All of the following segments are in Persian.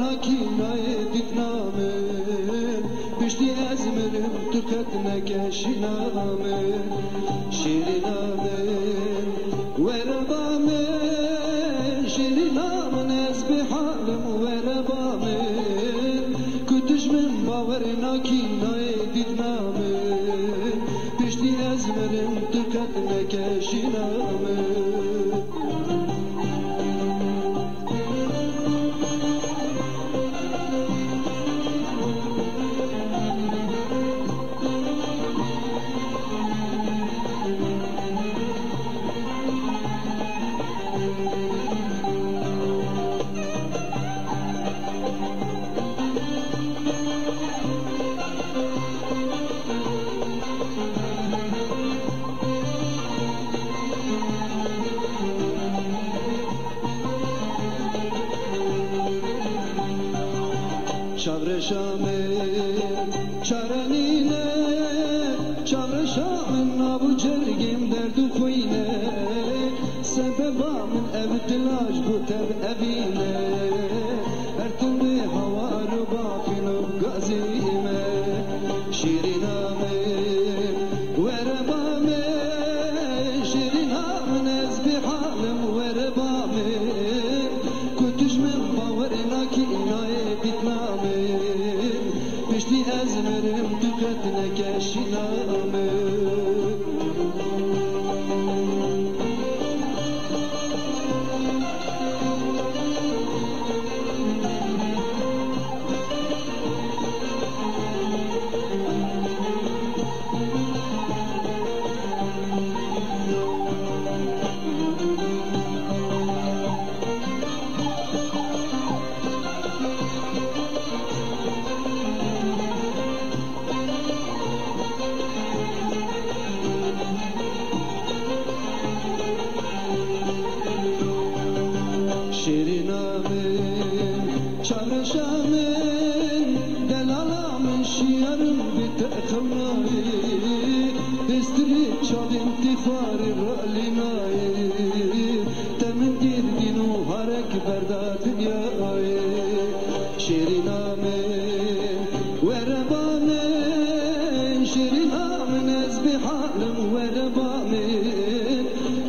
باورناکی نایدید نامن پشتی از مرم تو خط نکشی نامن شیری نامن وربامن شیری نامن از به حالم وربامن کتش من باورناکی نایدید نامن پشتی از مرم تو خط نکشی نامن چاور شامن چارنینه چاور شامن نابو جرگیم دردو خوینه سببا من ابتلاج بو تب ابینه ارتم هوا رو باقین و گازیمه شیرینامه وربامه شیرینامه از بحالم وربامه کتش من باورناکی اینای بیتنامه پشتی از مرم تو خط نکشی نامه چاور شامن دلالا من شیارم بتخونایی استری چادم تفاری رالی نایی تمن گردین و هرک بردا دنیای شیرینامن وربامن شیرینامن از بحالم وربامن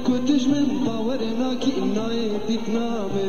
کتش من باورناکی نای دیکنامن